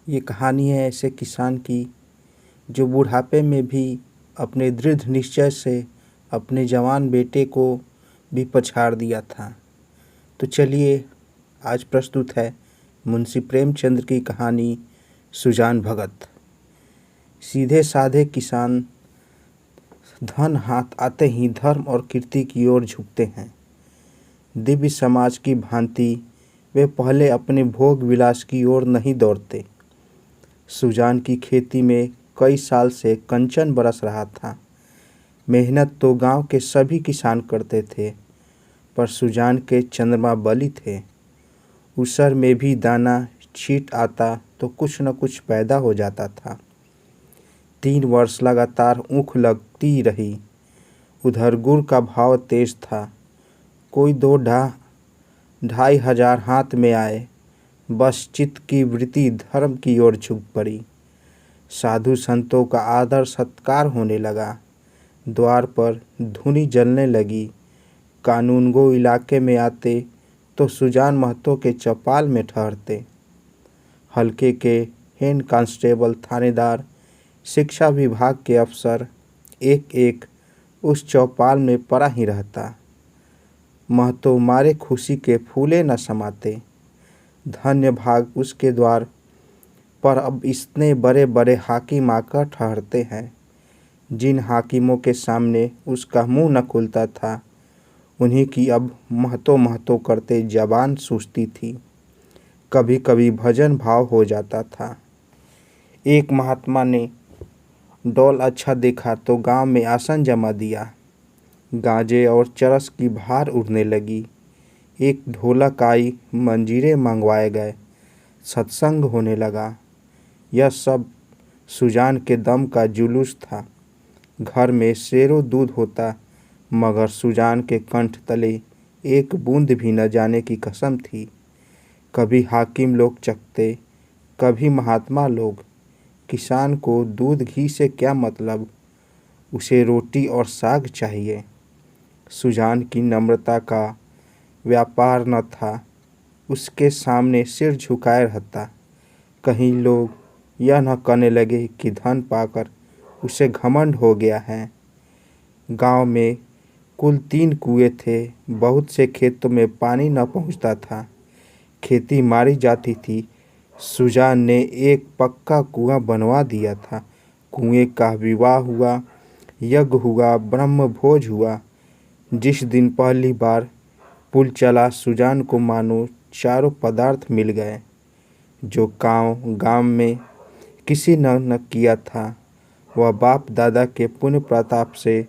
ये कहानी है ऐसे किसान की जो बुढ़ापे में भी अपने दृढ़ निश्चय से अपने जवान बेटे को भी पछाड़ दिया था। तो चलिए आज प्रस्तुत है मुंशी प्रेमचंद की कहानी सुजान भगत। सीधे साधे किसान धन हाथ आते ही धर्म और कीर्ति की ओर झुकते हैं। दिव्य समाज की भांति वे पहले अपने भोग विलास की ओर नहीं दौड़ते। सुजान की खेती में कई साल से कंचन बरस रहा था। मेहनत तो गांव के सभी किसान करते थे, पर सुजान के चंद्रमा बली थे। उसर में भी दाना छींट आता तो कुछ न कुछ पैदा हो जाता था। 3 वर्ष लगातार ऊख लगती रही। उधर गुड़ का भाव तेज था। कोई 2-2.5 हजार हाथ में आए, बस चित्त की वृत्ति धर्म की ओर झुक पड़ी। साधु संतों का आदर सत्कार होने लगा। द्वार पर धूनी जलने लगी। कानूनगो इलाके में आते तो सुजान महतो के चौपाल में ठहरते। हल्के के हेड कांस्टेबल, थानेदार, शिक्षा विभाग के अफसर एक एक उस चौपाल में पड़ा ही रहता। महतो मारे खुशी के फूले न समाते। धन्य भाग उसके द्वार पर अब इतने बड़े बड़े हाकिम आकर ठहरते हैं। जिन हाकिमों के सामने उसका मुंह न खुलता था, उन्हीं की अब महतो महतो करते जबान सूझती थी। कभी कभी भजन भाव हो जाता था। एक महात्मा ने डौल अच्छा देखा तो गांव में आसन जमा दिया। गांजे और चरस की भार उड़ने लगी। एक ढोलक आई, मंजीरे मंगवाए गए, सत्संग होने लगा। यह सब सुजान के दम का जुलूस था। घर में सेरों दूध होता, मगर सुजान के कंठ तले एक बूंद भी न जाने की कसम थी। कभी हाकिम लोग चखते, कभी महात्मा लोग। किसान को दूध घी से क्या मतलब, उसे रोटी और साग चाहिए। सुजान की नम्रता का व्यापार न था। उसके सामने सिर झुकाए रहता। कहीं लोग यह न कहने लगे कि धन पाकर उसे घमंड हो गया है। गांव में कुल 3 कुएं थे। बहुत से खेतों में पानी न पहुंचता था। खेती मारी जाती थी। सुजान ने एक पक्का कुआं बनवा दिया था। कुएं का विवाह हुआ, यज्ञ हुआ, ब्रह्म भोज हुआ। जिस दिन पहली बार पुल चला, सुजान को मानो चारों पदार्थ मिल गए। जो काम गांव में किसी न किया था, वह बाप दादा के पुण्य प्रताप से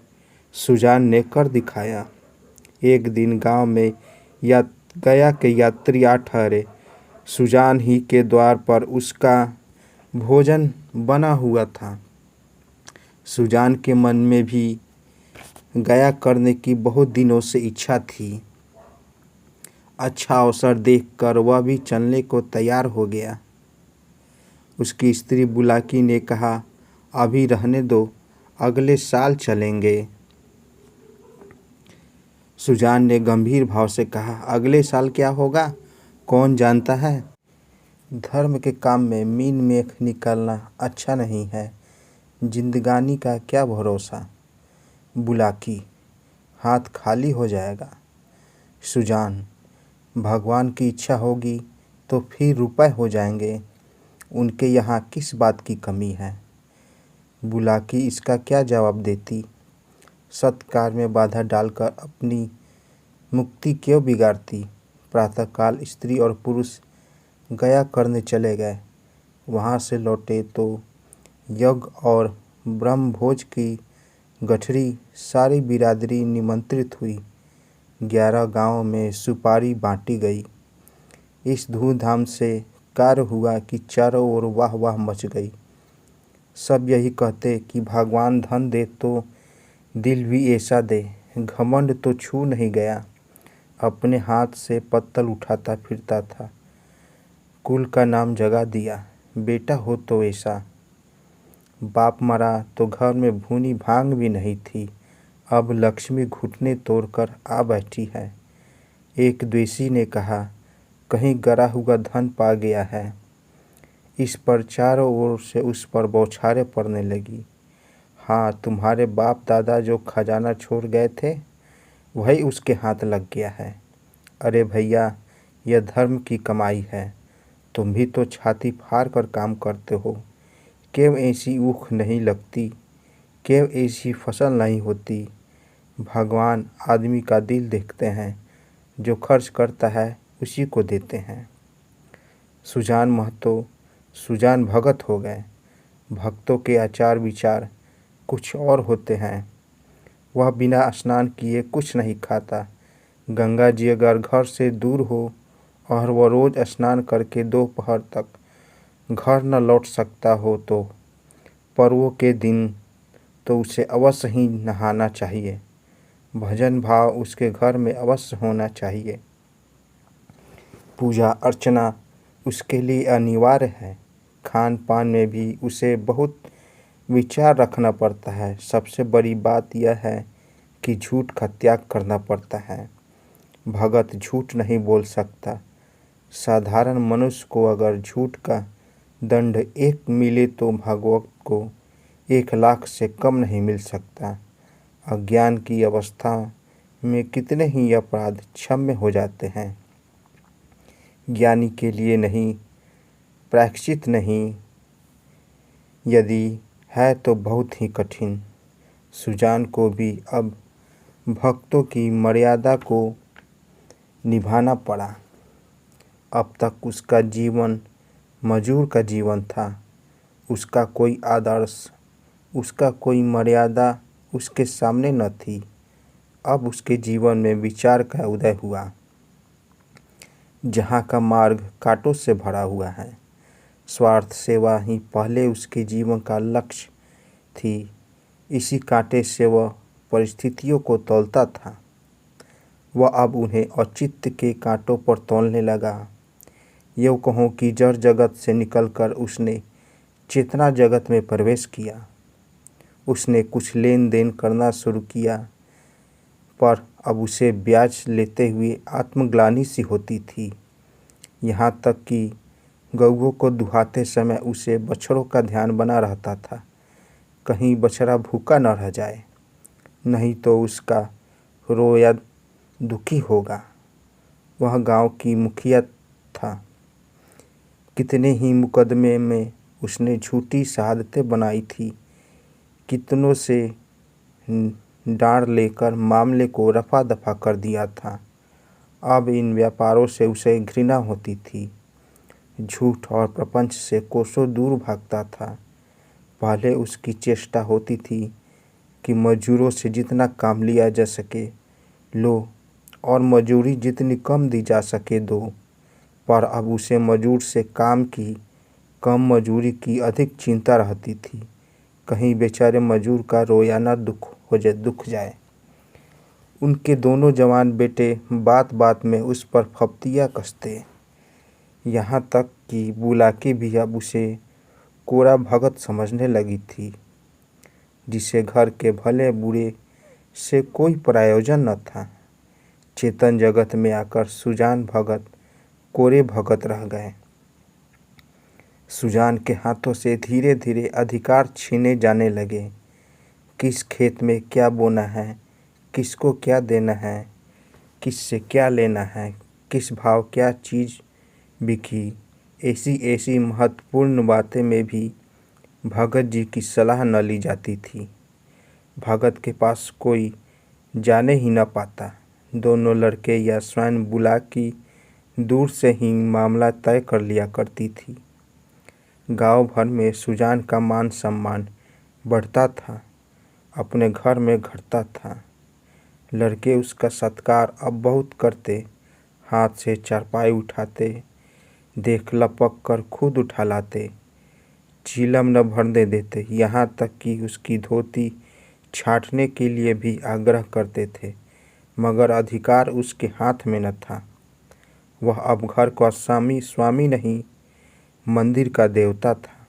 सुजान ने कर दिखाया। एक दिन गांव में गया के यात्री आ ठहरे। सुजान ही के द्वार पर उसका भोजन बना हुआ था। सुजान के मन में भी गया करने की बहुत दिनों से इच्छा थी। अच्छा अवसर देखकर वह भी चलने को तैयार हो गया। उसकी स्त्री बुलाकी ने कहा, अभी रहने दो, अगले साल चलेंगे। सुजान ने गंभीर भाव से कहा, अगले साल क्या होगा, कौन जानता है। धर्म के काम में मीन मेख निकालना अच्छा नहीं है। जिंदगानी का क्या भरोसा। बुलाकी, हाथ खाली हो जाएगा। सुजान, भगवान की इच्छा होगी तो फिर रुपए हो जाएंगे। उनके यहाँ किस बात की कमी है। बुलाकी इसका क्या जवाब देती। सत्कार में बाधा डालकर अपनी मुक्ति क्यों बिगाड़ती। प्रातःकाल स्त्री और पुरुष गया करने चले गए। वहाँ से लौटे तो यज्ञ और ब्रह्मभोज की गठरी सारी बिरादरी निमंत्रित हुई। 11 गांवों में सुपारी बांटी गई। इस धूमधाम से कार्य हुआ कि चारों ओर वाह वाह मच गई। सब यही कहते कि भगवान धन दे तो दिल भी ऐसा दे। घमंड तो छू नहीं गया। अपने हाथ से पत्तल उठाता फिरता था। कुल का नाम जगा दिया। बेटा हो तो ऐसा। बाप मरा तो घर में भूनी भांग भी नहीं थी। अब लक्ष्मी घुटने तोड़कर आ बैठी है। एक द्वेषी ने कहा, कहीं गरा हुआ धन पा गया है। इस पर चारों ओर से उस पर बौछारें पड़ने लगी। हाँ, तुम्हारे बाप दादा जो खजाना छोड़ गए थे वही उसके हाथ लग गया है। अरे भैया, यह धर्म की कमाई है। तुम भी तो छाती फाड़ कर काम करते हो। क्यों ऐसी ऊख नहीं लगती? क्यों ऐसी फसल नहीं होती? भगवान आदमी का दिल देखते हैं, जो खर्च करता है उसी को देते हैं। सुजान महतो सुजान भगत हो गए। भक्तों के आचार विचार कुछ और होते हैं। वह बिना स्नान किए कुछ नहीं खाता। गंगा जी अगर घर से दूर हो और वह रोज़ स्नान करके दोपहर तक घर न लौट सकता हो तो पर्वों के दिन तो उसे अवश्य ही नहाना चाहिए। भजन भाव उसके घर में अवश्य होना चाहिए। पूजा अर्चना उसके लिए अनिवार्य है। खान पान में भी उसे बहुत विचार रखना पड़ता है। सबसे बड़ी बात यह है कि झूठ का त्याग करना पड़ता है। भगत झूठ नहीं बोल सकता। साधारण मनुष्य को अगर झूठ का दंड 1 मिले तो भागवत को 1,00,000 से कम नहीं मिल सकता। अज्ञान की अवस्था में कितने ही अपराध क्षम्य हो जाते हैं। ज्ञानी के लिए नहीं, प्रायश्चित नहीं, यदि है तो बहुत ही कठिन। सुजान को भी अब भक्तों की मर्यादा को निभाना पड़ा। अब तक उसका जीवन मजूर का जीवन था। उसका कोई आदर्श, उसका कोई मर्यादा उसके सामने न थी। अब उसके जीवन में विचार का उदय हुआ। जहाँ का मार्ग कांटों से भरा हुआ है। स्वार्थ सेवा ही पहले उसके जीवन का लक्ष्य थी। इसी कांटे से वह परिस्थितियों को तौलता था। वह अब उन्हें औचित्य के कांटों पर तौलने लगा। यूँ कहो कि जड़ जगत से निकलकर उसने चेतना जगत में प्रवेश किया। उसने कुछ लेन देन करना शुरू किया, पर अब उसे ब्याज लेते हुए आत्मग्लानि सी होती थी। यहाँ तक कि गौओं को दुहाते समय उसे बछड़ों का ध्यान बना रहता था, कहीं बछड़ा भूखा न रह जाए, नहीं तो उसका रोया दुखी होगा। वह गांव की मुखिया था। कितने ही मुकदमे में उसने झूठी शहादतें बनाई थी। कितनों से डांड लेकर मामले को रफा दफा कर दिया था। अब इन व्यापारों से उसे घृणा होती थी। झूठ और प्रपंच से कोसों दूर भागता था। पहले उसकी चेष्टा होती थी कि मजदूरों से जितना काम लिया जा सके लो और मजूरी जितनी कम दी जा सके दो, पर अब उसे मजदूर से काम की कम मजूरी की अधिक चिंता रहती थी। कहीं बेचारे मजदूर का रोयाना दुख जाए। उनके दोनों जवान बेटे बात बात में उस पर फप्तियाँ कसते, यहाँ तक कि बुलाकी भी अब उसे कोरा भगत समझने लगी थी, जिसे घर के भले बुरे से कोई प्रयोजन न था। चेतन जगत में आकर सुजान भगत कोरे भगत रह गए। सुजान के हाथों से धीरे धीरे अधिकार छीने जाने लगे। किस खेत में क्या बोना है, किसको क्या देना है, किससे क्या लेना है, किस भाव क्या चीज़ बिकी, ऐसी ऐसी महत्वपूर्ण बातें में भी भगत जी की सलाह न ली जाती थी। भगत के पास कोई जाने ही न पाता। दोनों लड़के या स्वयं बुलाकी दूर से ही मामला तय कर लिया करती थी। गांव भर में सुजान का मान सम्मान बढ़ता था, अपने घर में घटता था। लड़के उसका सत्कार अब बहुत करते, हाथ से चारपाई उठाते, देख लपक कर खुद उठा लाते, चीलम न भरने देते, यहाँ तक कि उसकी धोती छाँटने के लिए भी आग्रह करते थे, मगर अधिकार उसके हाथ में न था। वह अब घर का स्वामी नहीं, मंदिर का देवता था।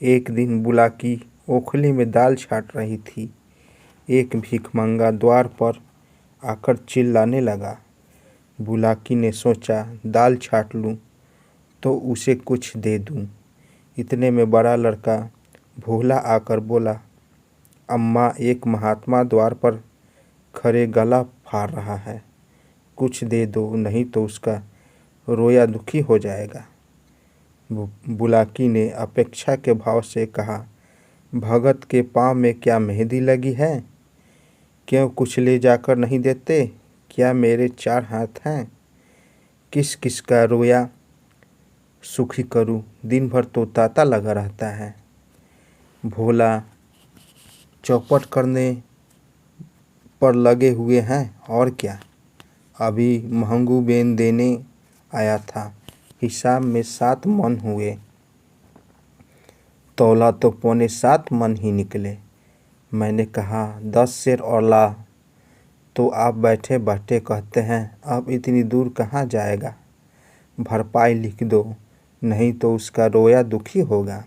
एक दिन बुलाकी ओखली में दाल छाट रही थी। एक भिखमंगा द्वार पर आकर चिल्लाने लगा। बुलाकी ने सोचा दाल छाट लूं तो उसे कुछ दे दूं। इतने में बड़ा लड़का भोला आकर बोला, अम्मा, एक महात्मा द्वार पर खड़े गला फाड़ रहा है, कुछ दे दो, नहीं तो उसका रोया दुखी हो जाएगा। बुलाकी ने अपेक्षा के भाव से कहा, भगत के पाँव में क्या मेहंदी लगी है? क्यों कुछ ले जाकर नहीं देते? क्या मेरे 4 हाथ हैं? किस किस का रोया सुखी करूं, दिन भर तो ताता लगा रहता है। भोला चौपट करने पर लगे हुए हैं और क्या। अभी महंगू बेन देने आया था, हिसाब में 7 मन हुए, तौला तो 6.25 मन ही निकले। मैंने कहा 10 सेर और ला, तो आप बैठे बैठे कहते हैं अब इतनी दूर कहाँ जाएगा, भरपाई लिख दो, नहीं तो उसका रोया दुखी होगा।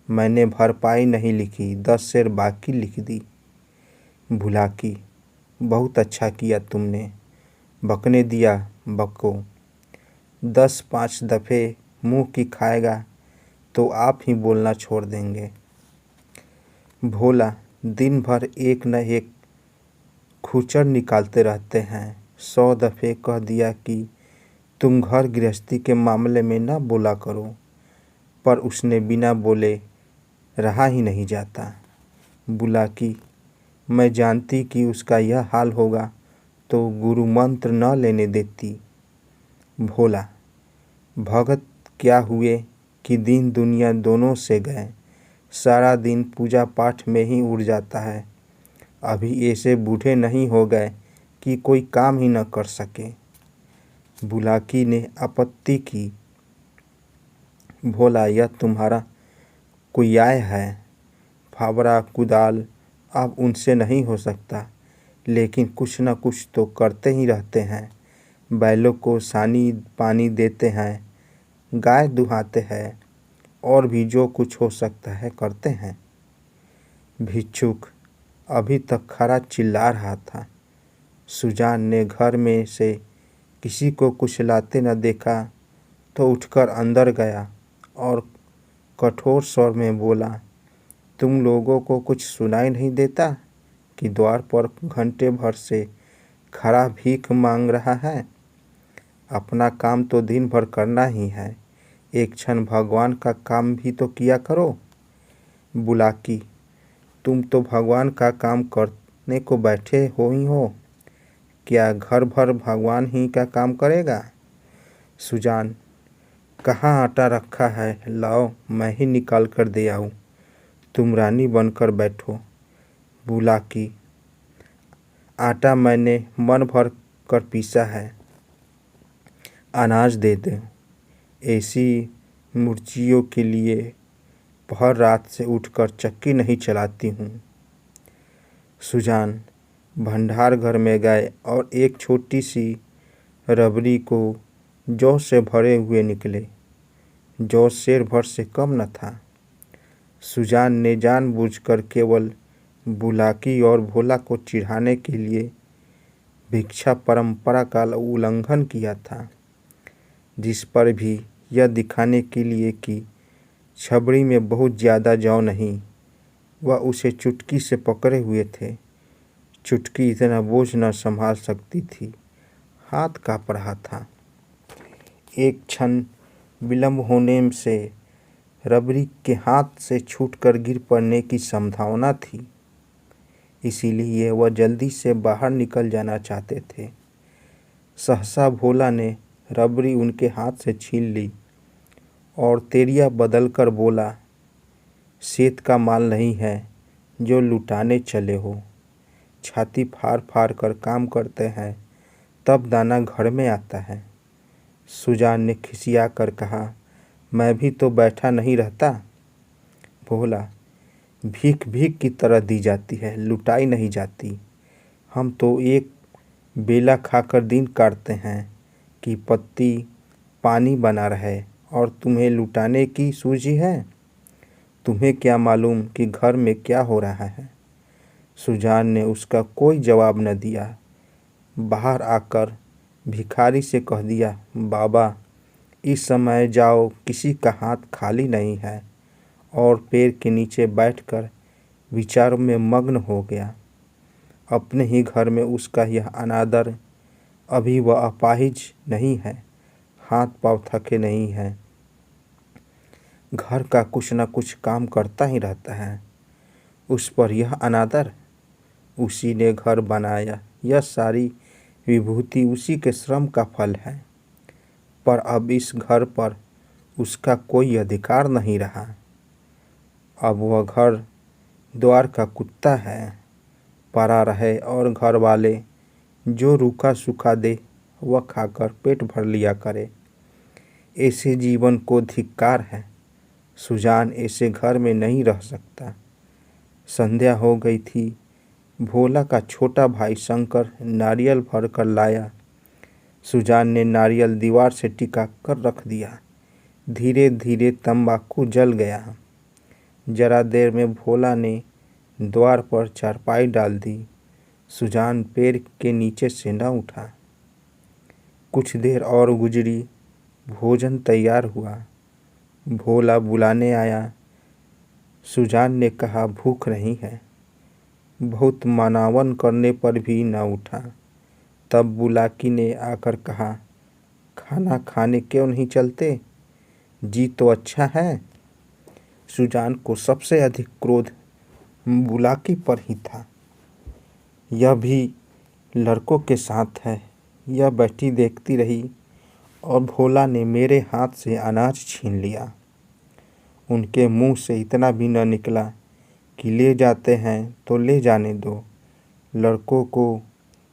मैंने भरपाई नहीं लिखी, 10 सेर बाकी लिख दी। बुलाकी, बहुत अच्छा किया तुमने, बकने दिया बको, 10-5 दफ़े मुँह की खाएगा तो आप ही बोलना छोड़ देंगे। भोला, दिन भर एक न एक खुचर निकालते रहते हैं, 100 दफ़े कह दिया कि तुम घर गृहस्थी के मामले में न बोला करो, पर उसने बिना बोले रहा ही नहीं जाता। बुलाकी, मैं जानती कि उसका यह हाल होगा तो गुरु मंत्र न लेने देती। भोला, भगत क्या हुए कि दिन दुनिया दोनों से गए, सारा दिन पूजा पाठ में ही उड़ जाता है, अभी ऐसे बूढ़े नहीं हो गए कि कोई काम ही न कर सके। बुलाकी ने आपत्ति की, भोला, यह तुम्हारा कुयाय है, फावड़ा कुदाल अब उनसे नहीं हो सकता, लेकिन कुछ न कुछ तो करते ही रहते हैं। बैलों को सानी पानी देते हैं, गाय दुहाते हैं, और भी जो कुछ हो सकता है करते हैं। भिक्षुक अभी तक खड़ा चिल्ला रहा था। सुजान ने घर में से किसी को कुछ लाते न देखा तो उठकर अंदर गया और कठोर स्वर में बोला, तुम लोगों को कुछ सुनाई नहीं देता कि द्वार पर घंटे भर से खड़ा भीख मांग रहा है? अपना काम तो दिन भर करना ही है, एक क्षण भगवान का काम भी तो किया करो। बुलाकी, तुम तो भगवान का काम करने को बैठे हो ही हो, क्या घर भर भगवान ही का काम करेगा? सुजान, कहाँ आटा रखा है, लाओ मैं ही निकाल कर दे आऊँ, तुम रानी बनकर बैठो। बुलाकी, आटा मैंने मन भर कर पीसा है, अनाज दे दो, ऐसी मुर्चियों के लिए भर रात से उठकर चक्की नहीं चलाती हूँ। सुजान भंडार घर में गए और एक छोटी सी रबड़ी को जौ से भरे हुए निकले। जौ शेर भर से कम न था। सुजान ने जानबूझकर केवल बुलाकी और भोला को चिढ़ाने के लिए भिक्षा परंपरा का उल्लंघन किया था, जिस पर भी यह दिखाने के लिए कि छबड़ी में बहुत ज़्यादा जौ नहीं, वह उसे चुटकी से पकड़े हुए थे। चुटकी इतना बोझ न संभाल सकती थी, हाथ काँप रहा था। एक क्षण विलंब होने से रबड़ी के हाथ से छूटकर गिर पड़ने की संभावना थी, इसीलिए वह जल्दी से बाहर निकल जाना चाहते थे। सहसा भोला ने रबड़ी उनके हाथ से छीन ली और तेरिया बदल कर बोला, सेठ का माल नहीं है जो लुटाने चले हो, छाती फाड़ फाड़ कर काम करते हैं तब दाना घर में आता है। सुजान ने खिसिया कर कहा, मैं भी तो बैठा नहीं रहता। भोला, भीख भीख की तरह दी जाती है, लुटाई नहीं जाती। हम तो एक बेला खाकर दिन काटते हैं कि पत्ती पानी बना रहे, और तुम्हें लुटाने की सूझी है? तुम्हें क्या मालूम कि घर में क्या हो रहा है? सुजान ने उसका कोई जवाब न दिया। बाहर आकर भिखारी से कह दिया, बाबा इस समय जाओ, किसी का हाथ खाली नहीं है। और पेड़ के नीचे बैठकर विचारों में मग्न हो गया। अपने ही घर में उसका यह अनादर। अभी वह अपाहिज नहीं है, हाथ पांव थके नहीं हैं, घर का कुछ न कुछ काम करता ही रहता है। उस पर यह अनादर। उसी ने घर बनाया, यह सारी विभूति उसी के श्रम का फल है। पर अब इस घर पर उसका कोई अधिकार नहीं रहा। अब वह घर द्वार का कुत्ता है, पड़ा रहे और घर वाले जो रूखा सूखा दे वह खाकर पेट भर लिया करे। ऐसे जीवन को धिक्कार है। सुजान ऐसे घर में नहीं रह सकता। संध्या हो गई थी। भोला का छोटा भाई शंकर नारियल भर कर लाया। सुजान ने नारियल दीवार से टिका कर रख दिया। धीरे धीरे तंबाकू जल गया। जरा देर में भोला ने द्वार पर चारपाई डाल दी। सुजान पेड़ के नीचे से न उठा। कुछ देर और गुजरी। भोजन तैयार हुआ। भोला बुलाने आया। सुजान ने कहा भूख नहीं है। बहुत मनावन करने पर भी न उठा। तब बुलाकी ने आकर कहा, खाना खाने क्यों नहीं चलते? जी तो अच्छा है। सुजान को सबसे अधिक क्रोध बुलाकी पर ही था। यह भी लड़कों के साथ है। यह बैठी देखती रही और भोला ने मेरे हाथ से अनाज छीन लिया। उनके मुंह से इतना भी न निकला कि ले जाते हैं तो ले जाने दो। लड़कों को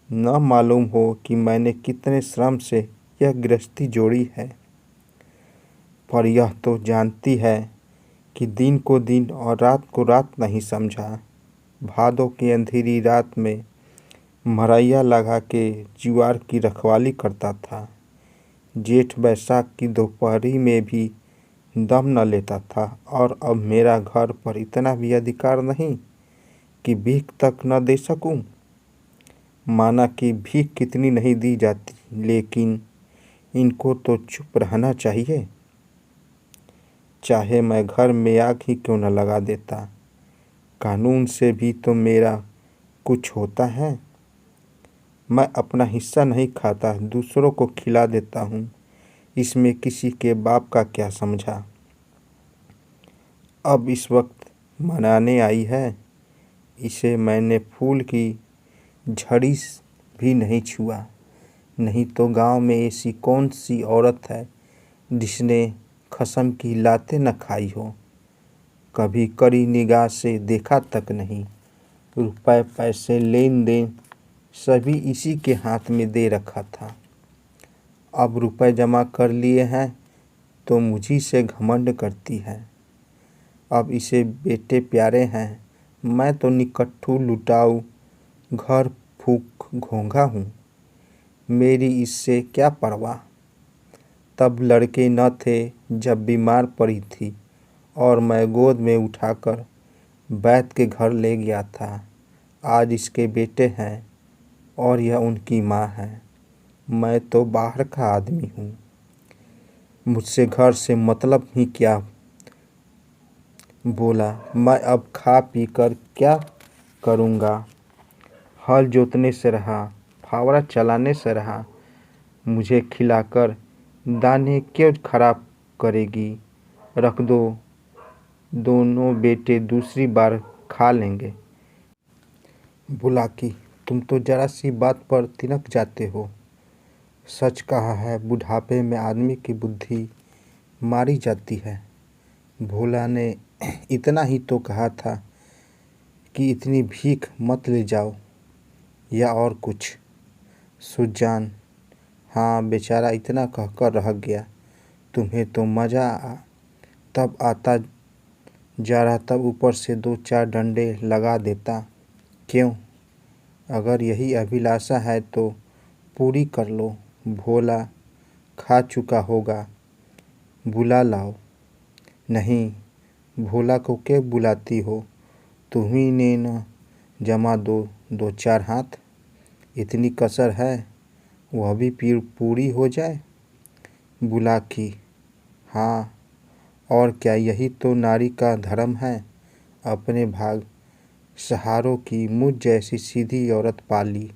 न मालूम हो कि मैंने कितने श्रम से यह गृहस्थी जोड़ी है। पर यह तो जानती है कि दिन को दिन और रात को रात नहीं समझा। भादों की अंधेरी रात में मरैया लगा के जुआर की रखवाली करता था। जेठ बैसाख की दोपहरी में भी दम न लेता था। और अब मेरा घर पर इतना भी अधिकार नहीं कि भीख तक न दे सकूं। माना कि भीख कितनी नहीं दी जाती, लेकिन इनको तो चुप रहना चाहिए। चाहे मैं घर में आग ही क्यों न लगा देता। कानून से भी तो मेरा कुछ होता है। मैं अपना हिस्सा नहीं खाता, दूसरों को खिला देता हूँ। इसमें किसी के बाप का क्या समझा। अब इस वक्त मनाने आई है। इसे मैंने फूल की झड़ी भी नहीं छुआ। नहीं तो गांव में ऐसी कौन सी औरत है जिसने खसम की लातें न खाई हो। कभी कड़ी निगाह से देखा तक नहीं। रुपए पैसे लेन देन सभी इसी के हाथ में दे रखा था। अब रुपए जमा कर लिए हैं तो मुझी से घमंड करती है। अब इसे बेटे प्यारे हैं। मैं तो निकट्ठू लुटाऊ घर फूक घोंघा हूँ। मेरी इससे क्या परवाह। तब लड़के न थे जब बीमार पड़ी थी और मैं गोद में उठाकर वैद्य के घर ले गया था। आज इसके बेटे हैं और यह उनकी माँ है। मैं तो बाहर का आदमी हूँ। मुझसे घर से मतलब ही क्या। बोला, मैं अब खा पी कर क्या करूँगा। हल जोतने से रहा, फावड़ा चलाने से रहा। मुझे खिलाकर दाने क्यों खराब करेगी। रख दो, दोनों बेटे दूसरी बार खा लेंगे। बुलाकी, तुम तो जरा सी बात पर तिनक जाते हो। सच कहा है, बुढ़ापे में आदमी की बुद्धि मारी जाती है। भोला ने इतना ही तो कहा था कि इतनी भीख मत ले जाओ, या और कुछ। सुजान, हाँ बेचारा इतना कहकर रह गया। तुम्हें तो मज़ा तब आता जा रहा, तब ऊपर से 2-4 डंडे लगा देता। क्यों? अगर यही अभिलाषा है तो पूरी कर लो। भोला खा चुका होगा, बुला लाओ। नहीं, भोला को क्यों बुलाती हो? तुम्ही ने न जमा दो 2-4 हाथ। इतनी कसर है, वह भी पूरी हो जाए। बुलाकी, हाँ, और क्या यही तो नारी का धर्म है। अपने भाग सहारों की मुझ जैसी सीधी औरत पाली,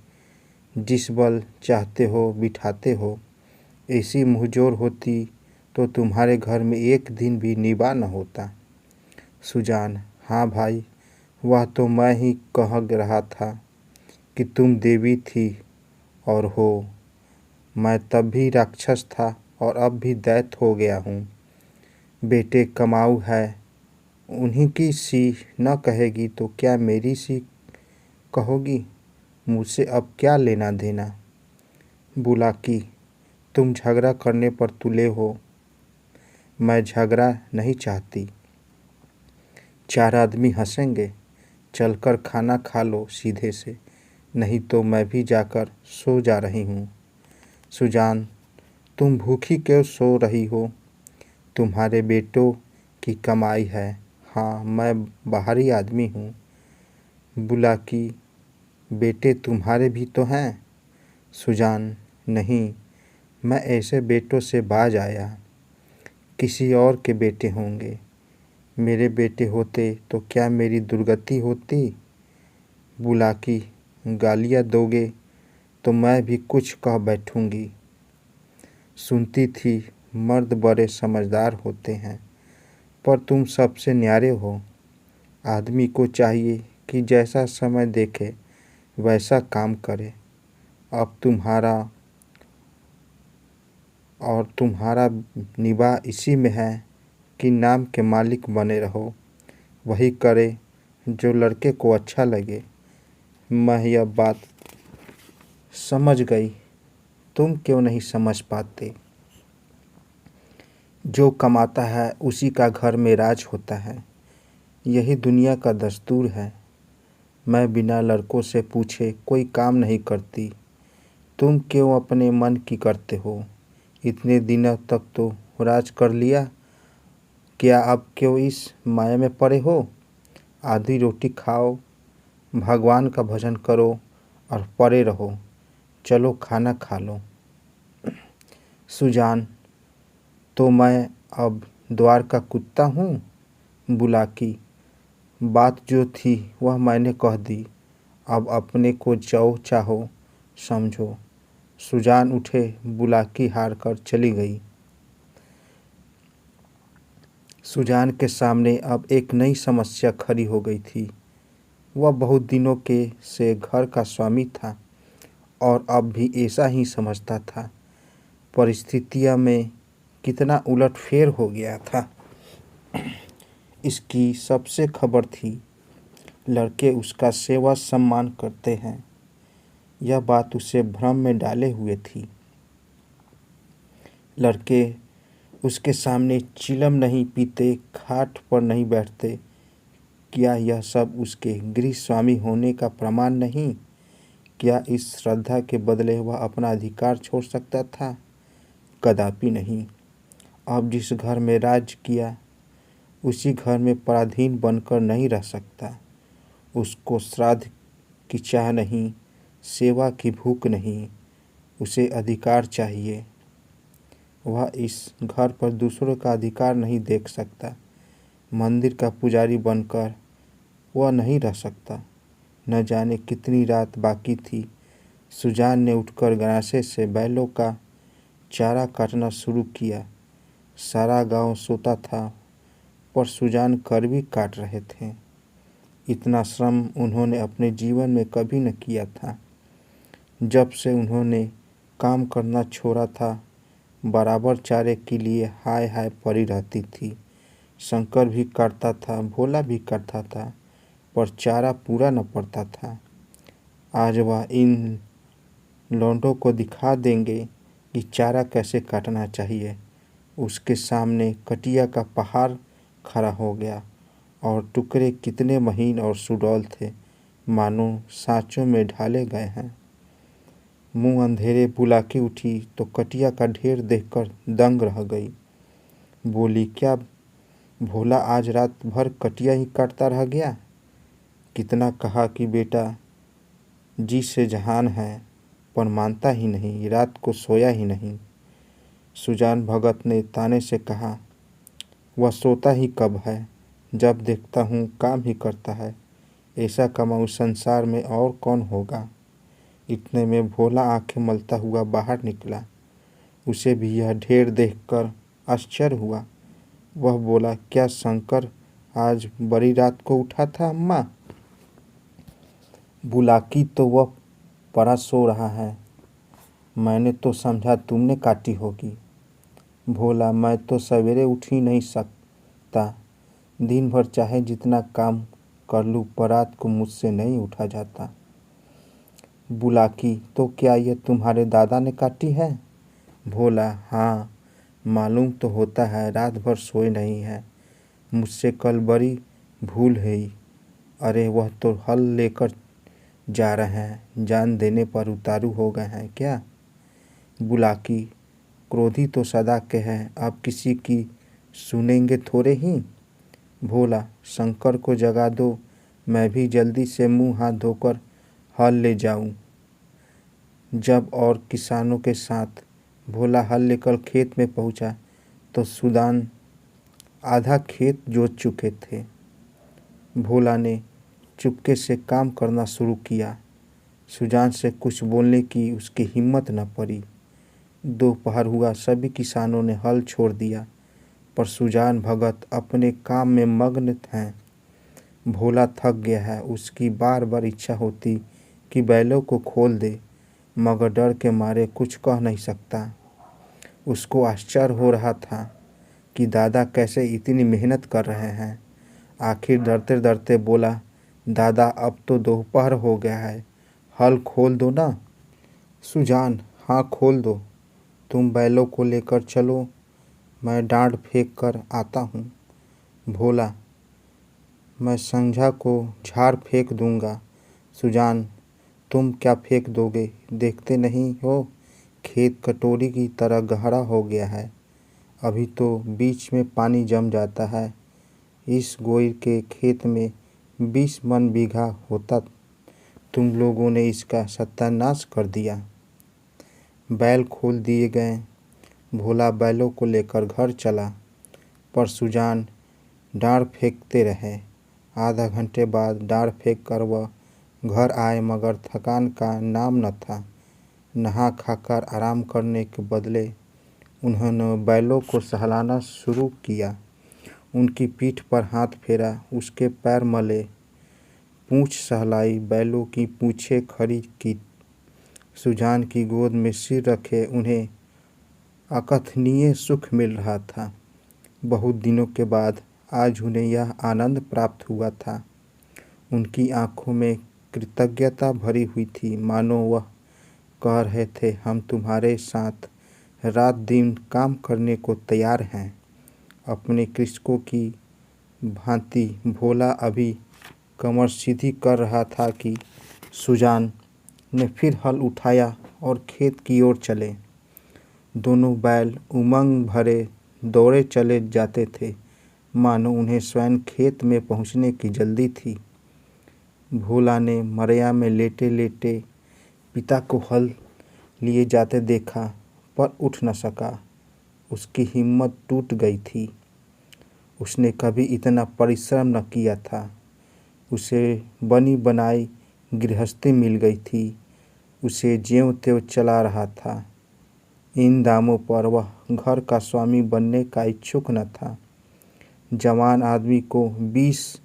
जिस बल चाहते हो बिठाते हो। ऐसी मुँहजोर होती तो तुम्हारे घर में एक दिन भी निभा न होता। सुजान, हाँ भाई, वह तो मैं ही कह रहा था कि तुम देवी थी और हो। मैं तब भी राक्षस था और अब भी दैत्य हो गया हूँ। बेटे कमाऊ है, उन्हीं की सी न कहेगी तो क्या मेरी सी कहोगी। मुझसे अब क्या लेना देना। बुलाकी, तुम झगड़ा करने पर तुले हो। मैं झगड़ा नहीं चाहती। 4 आदमी हंसेंगे। चलकर खाना खा लो सीधे से, नहीं तो मैं भी जाकर सो जा रही हूँ। सुजान, तुम भूखी क्यों सो रही हो। तुम्हारे बेटों की कमाई है। हाँ, मैं बाहरी आदमी हूँ। बुलाकी, बेटे तुम्हारे भी तो हैं। सुजान, नहीं, मैं ऐसे बेटों से बाज आया। किसी और के बेटे होंगे। मेरे बेटे होते तो क्या मेरी दुर्गति होती। बुलाकी, गालियाँ दोगे तो मैं भी कुछ कह बैठूंगी। सुनती थी मर्द बड़े समझदार होते हैं, पर तुम सबसे न्यारे हो। आदमी को चाहिए कि जैसा समय देखे वैसा काम करे। अब तुम्हारा निभा इसी में है कि नाम के मालिक बने रहो। वही करे जो लड़के को अच्छा लगे। मैं यह बात समझ गई, तुम क्यों नहीं समझ पाते। जो कमाता है उसी का घर में राज होता है। यही दुनिया का दस्तूर है। मैं बिना लड़कों से पूछे कोई काम नहीं करती। तुम क्यों अपने मन की करते हो। इतने दिनों तक तो राज कर लिया, क्या अब क्यों इस माया में पड़े हो। आधी रोटी खाओ, भगवान का भजन करो और पड़े रहो। चलो खाना खा लो। सुजान, तो मैं अब द्वार का कुत्ता हूँ। बुलाकी, बात जो थी वह मैंने कह दी। अब अपने को जो चाहो समझो। सुजान उठे, बुलाकी हार कर चली गई। सुजान के सामने अब एक नई समस्या खड़ी हो गई थी। वह बहुत दिनों के से घर का स्वामी था और अब भी ऐसा ही समझता था। परिस्थितियां में कितना उलटफेर हो गया था। इसकी सबसे खबर थी। लड़के उसका सेवा सम्मान करते हैं। यह बात उसे भ्रम में डाले हुए थी। लड़के उसके सामने चिलम नहीं पीते, खाट पर नहीं बैठते। क्या यह सब उसके गृह स्वामी होने का प्रमाण नहीं। क्या इस श्रद्धा के बदले वह अपना अधिकार छोड़ सकता था। कदापि नहीं। अब जिस घर में राज किया उसी घर में पराधीन बनकर नहीं रह सकता। उसको श्राद्ध की चाह नहीं, सेवा की भूख नहीं, उसे अधिकार चाहिए। वह इस घर पर दूसरों का अधिकार नहीं देख सकता। मंदिर का पुजारी बनकर वह नहीं रह सकता। न जाने कितनी रात बाकी थी। सुजान ने उठकर गरासे से बैलों का चारा काटना शुरू किया। सारा गांव सोता था, पर सुजान करवी काट रहे थे। इतना श्रम उन्होंने अपने जीवन में कभी न किया था। जब से उन्होंने काम करना छोड़ा था, बराबर चारे के लिए हाय हाय पड़ी रहती थी। शंकर भी काटता था, भोला भी काटता था, पर चारा पूरा न पड़ता था। आज वह इन लौंडों को दिखा देंगे कि चारा कैसे काटना चाहिए। उसके सामने कटिया का पहाड़ खड़ा हो गया और टुकड़े कितने महीन और सुडौल थे, मानो सांचों में ढाले गए हैं। मुंह अंधेरे बुलाकी उठी तो कटिया का ढेर देखकर दंग रह गई। बोली, क्या भोला आज रात भर कटिया ही काटता रह गया। कितना कहा कि बेटा जी से जहान है, पर मानता ही नहीं, रात को सोया ही नहीं। सुजान भगत ने ताने से कहा, वह सोता ही कब है, जब देखता हूँ काम ही करता है। ऐसा कमाऊ संसार में और कौन होगा। इतने में भोला आंखें मलता हुआ बाहर निकला। उसे भी यह ढेर देखकर आश्चर्य हुआ। वह बोला, क्या शंकर आज बड़ी रात को उठा था अम्मा? बुलाकी तो वह पड़ा सो रहा है। मैंने तो समझा तुमने काटी होगी। भोला, मैं तो सवेरे उठ ही नहीं सकता। दिन भर चाहे जितना काम कर लूँ पर रात को मुझसे नहीं उठा जाता। बुलाकी, तो क्या यह तुम्हारे दादा ने काटी है? भोला, हाँ, मालूम तो होता है रात भर सोए नहीं है। मुझसे कल बड़ी भूल हुई। अरे वह तो हल लेकर जा रहे हैं, जान देने पर उतारू हो गए हैं क्या? बुलाकी, क्रोधी तो सदा के हैं, अब किसी की सुनेंगे थोड़े ही। भोला, शंकर को जगा दो, मैं भी जल्दी से मुंह हाथ धोकर हल ले जाऊं। जब और किसानों के साथ भोला हल लेकर खेत में पहुंचा तो सुजान आधा खेत जोत चुके थे। भोला ने चुपके से काम करना शुरू किया। सुजान से कुछ बोलने की उसकी हिम्मत न पड़ी। दोपहर हुआ, सभी किसानों ने हल छोड़ दिया, पर सुजान भगत अपने काम में मग्न हैं। भोला थक गया है। उसकी बार बार इच्छा होती कि बैलों को खोल दे, मगर डर के मारे कुछ कह नहीं सकता। उसको आश्चर्य हो रहा था कि दादा कैसे इतनी मेहनत कर रहे हैं। आखिर डरते डरते बोला, दादा अब तो दोपहर हो गया है, हल खोल दो ना। सुजान, हाँ खोल दो। तुम बैलों को लेकर चलो, मैं डांड फेंक कर आता हूँ। भोला, मैं संझा को झाड़ फेंक दूंगा। सुजान, तुम क्या फेंक दोगे? देखते नहीं हो खेत कटोरी की तरह गहरा हो गया है। अभी तो बीच में पानी जम जाता है। इस गोई के खेत में 20 मन बीघा होता, तुम लोगों ने इसका सत्यानाश कर दिया। बैल खोल दिए गए। भोला बैलों को लेकर घर चला, पर सुजान डांड फेंकते रहे। आधा घंटे बाद डांड फेंक कर वह घर आए, मगर थकान का नाम न था। नहा खाकर आराम करने के बदले उन्होंने बैलों को सहलाना शुरू किया। उनकी पीठ पर हाथ फेरा, उसके पैर मले, पूँछ सहलाई, बैलों की पूँछें खड़ी की। सुजान की गोद में सिर रखे उन्हें अकथनीय सुख मिल रहा था। बहुत दिनों के बाद आज उन्हें यह आनंद प्राप्त हुआ था। उनकी आंखों में कृतज्ञता भरी हुई थी, मानो वह कह रहे थे, हम तुम्हारे साथ रात दिन काम करने को तैयार हैं। अपने कृषकों की भांति भोला अभी कमर सीधी कर रहा था कि सुजान ने फिर हल उठाया और खेत की ओर चले। दोनों बैल उमंग भरे दौड़े चले जाते थे, मानो उन्हें स्वयं खेत में पहुंचने की जल्दी थी। भोला ने मरैया में लेटे लेटे पिता को हल लिए जाते देखा, पर उठ न सका। उसकी हिम्मत टूट गई थी। उसने कभी इतना परिश्रम न किया था। उसे बनी बनाई गृहस्थी मिल गई थी। उसे ज्यों त्यों चला रहा था। इन दामों पर वह घर का स्वामी बनने का इच्छुक न था। जवान आदमी को 20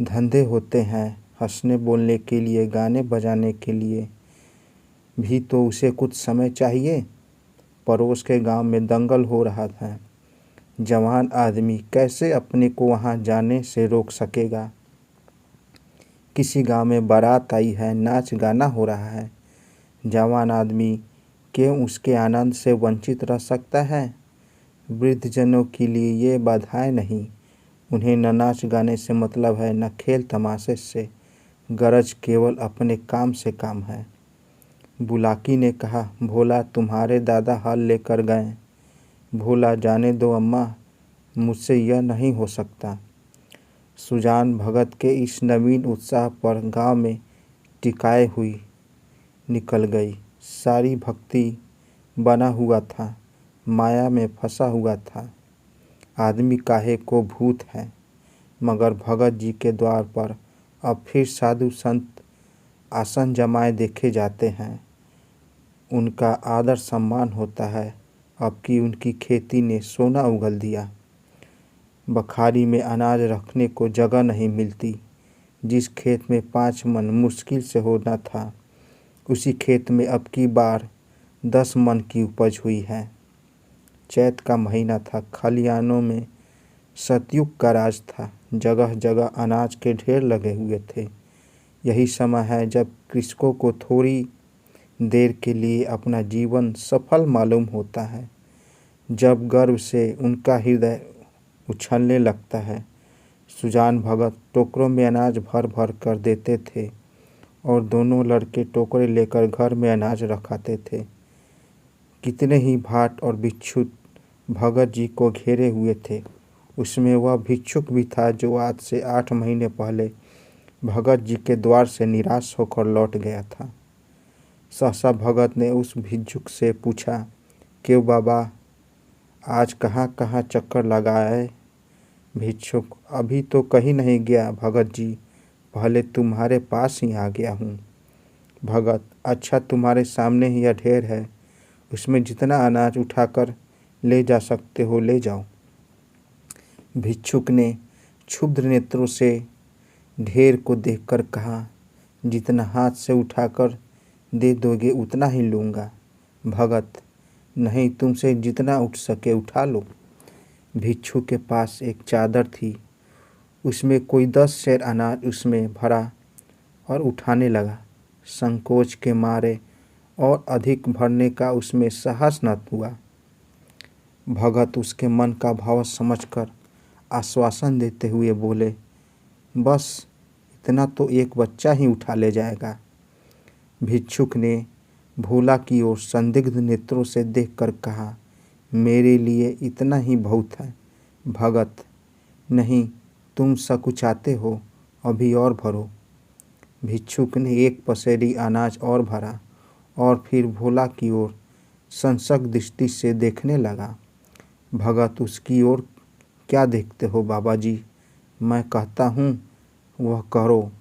धंधे होते हैं, हंसने बोलने के लिए, गाने बजाने के लिए भी तो उसे कुछ समय चाहिए। पड़ोस के गांव में दंगल हो रहा था। जवान आदमी कैसे अपने को वहां जाने से रोक सकेगा? किसी गांव में बारात आई है, नाच गाना हो रहा है। जवान आदमी क्यों उसके आनंद से वंचित रह सकता है? वृद्धजनों के लिए ये बाधाएं नहीं। उन्हें न नाच गाने से मतलब है, न खेल तमाशे से। गरज केवल अपने काम से काम है। बुलाकी ने कहा, भोला तुम्हारे दादा हल लेकर गए। भोला, जाने दो अम्मा, मुझसे यह नहीं हो सकता। सुजान भगत के इस नवीन उत्साह पर गांव में टिकाए हुई निकल गई। सारी भक्ति बना हुआ था। माया में फंसा हुआ था। आदमी काहे को भूत है। मगर भगत जी के द्वार पर अब फिर साधु संत आसन जमाए देखे जाते हैं। उनका आदर सम्मान होता है। अब की उनकी खेती ने सोना उगल दिया। बखारी में अनाज रखने को जगह नहीं मिलती। जिस खेत में 5 मन मुश्किल से होना था, उसी खेत में अब की बार 10 मन की उपज हुई है। चैत का महीना था। खलिहानों में सतयुग का राज था। जगह जगह अनाज के ढेर लगे हुए थे। यही समय है जब कृषकों को थोड़ी देर के लिए अपना जीवन सफल मालूम होता है, जब गर्व से उनका हृदय उछलने लगता है। सुजान भगत टोकरों में अनाज भर भर कर देते थे और दोनों लड़के टोकरे लेकर घर में अनाज रखाते थे। कितने ही भाट और भिक्षु भगत जी को घेरे हुए थे। उसमें वह भिक्षुक भी था जो आज से 8 महीने पहले भगत जी के द्वार से निराश होकर लौट गया था। सहसा भगत ने उस भिक्षुक से पूछा, क्यों बाबा, आज कहाँ कहाँ चक्कर लगाए? भिक्षुक, अभी तो कहीं नहीं गया भगत जी, पहले तुम्हारे पास ही आ गया हूँ। भगत, अच्छा, तुम्हारे सामने ही यह ढेर है, उसमें जितना अनाज उठाकर ले जा सकते हो ले जाओ। भिक्षुक ने क्षुब्ध नेत्रों से ढेर को देखकर कहा, जितना हाथ से उठाकर दे दोगे उतना ही लूँगा। भगत, नहीं, तुमसे जितना उठ सके उठा लो। भिक्षु के पास एक चादर थी, उसमें कोई 10 सेर अनाज उसमें भरा और उठाने लगा। संकोच के मारे और अधिक भरने का उसमें साहस न हुआ। भगत उसके मन का भाव समझकर आश्वासन देते हुए बोले, बस इतना तो एक बच्चा ही उठा ले जाएगा। भिक्षुक ने भोला की ओर संदिग्ध नेत्रों से देखकर कहा, मेरे लिए इतना ही बहुत है। भगत, नहीं, तुम सकुचाते हो, अभी और भरो। भिक्षुक ने एक पसेरी अनाज और भरा और फिर भोला की ओर संशक दृष्टि से देखने लगा। भगत, उसकी ओर क्या देखते हो बाबा जी, मैं कहता हूँ वह करो।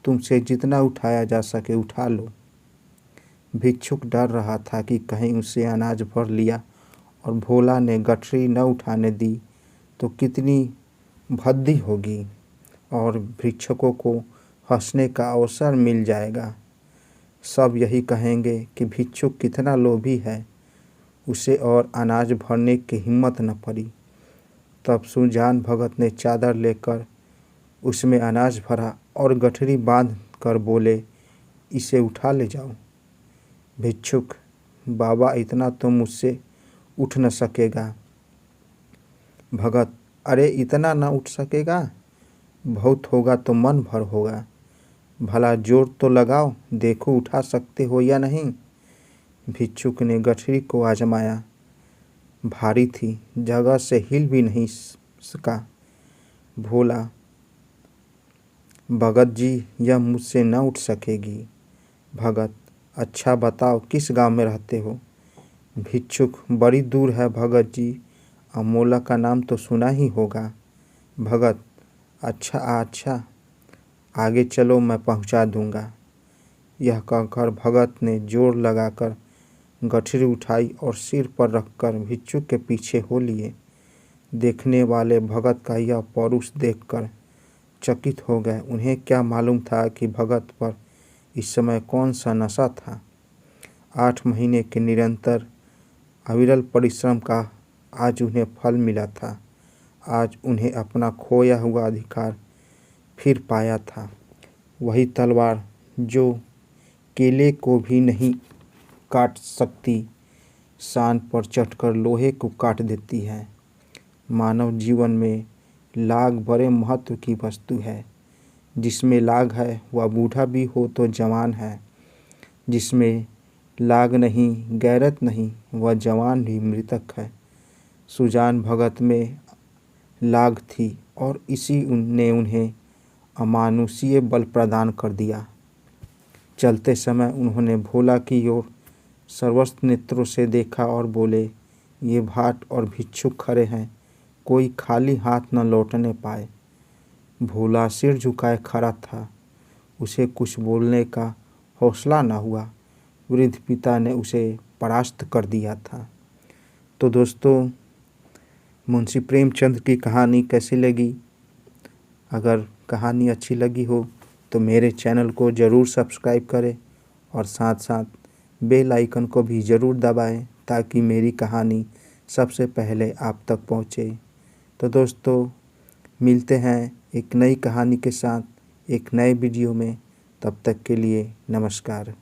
तुमसे जितना उठाया जा सके उठा लो। भिक्षुक डर रहा था कि कहीं उसे अनाज भर लिया और भोला ने गठरी न उठाने दी तो कितनी भद्दी होगी और भिक्षुकों को हंसने का अवसर मिल जाएगा। सब यही कहेंगे कि भिक्षुक कितना लोभी है, उसे और अनाज भरने की हिम्मत न पड़ी। तब सुजान भगत ने चादर लेकर उसमें अनाज भरा और गठरी बांध कर बोले, इसे उठा ले जाओ। भिक्षुक, बाबा, इतना तो मुझसे उठ न सकेगा। भगत, अरे इतना न उठ सकेगा, बहुत होगा तो मन भर होगा। भला जोर तो लगाओ, देखो उठा सकते हो या नहीं। भिक्षुक ने गठरी को आजमाया। भारी थी, जगह से हिल भी नहीं सका। भोला, भगत जी, यह मुझसे न उठ सकेगी। भगत, अच्छा बताओ किस गांव में रहते हो? भिक्षुक, बड़ी दूर है भगत जी, अमोला का नाम तो सुना ही होगा। भगत, अच्छा, आगे चलो, मैं पहुंचा दूंगा। यह कहकर भगत ने जोर लगाकर गठरी उठाई और सिर पर रखकर भिक्षुक के पीछे हो लिए। देखने वाले भगत का यह पौरुष देखकर चकित हो गए। उन्हें क्या मालूम था कि भगत पर इस समय कौन सा नशा था। 8 महीने के निरंतर अविरल परिश्रम का आज उन्हें फल मिला था। आज उन्हें अपना खोया हुआ अधिकार फिर पाया था। वही तलवार जो केले को भी नहीं काट सकती, शान पर चढ़कर लोहे को काट देती है। मानव जीवन में लाग बड़े महत्व की वस्तु है। जिसमें लाग है वह बूढ़ा भी हो तो जवान है, जिसमें लाग नहीं, गैरत नहीं, वह जवान भी मृतक है। सुजान भगत में लाग थी और इसी ने उन्हें अमानुषीय बल प्रदान कर दिया। चलते समय उन्होंने भोला की ओर सर्वस्व नेत्रों से देखा और बोले, ये भाट और भिक्षुक खड़े हैं, कोई खाली हाथ न लौटने पाए। भोला सिर झुकाए खड़ा था, उसे कुछ बोलने का हौसला न हुआ। वृद्ध पिता ने उसे परास्त कर दिया था। तो दोस्तों, मुंशी प्रेमचंद की कहानी कैसी लगी? अगर कहानी अच्छी लगी हो तो मेरे चैनल को ज़रूर सब्सक्राइब करें और साथ साथ बेल आइकन को भी ज़रूर दबाएं ताकि मेरी कहानी सबसे पहले आप तक पहुंचे। तो दोस्तों, मिलते हैं एक नई कहानी के साथ एक नए वीडियो में। तब तक के लिए नमस्कार।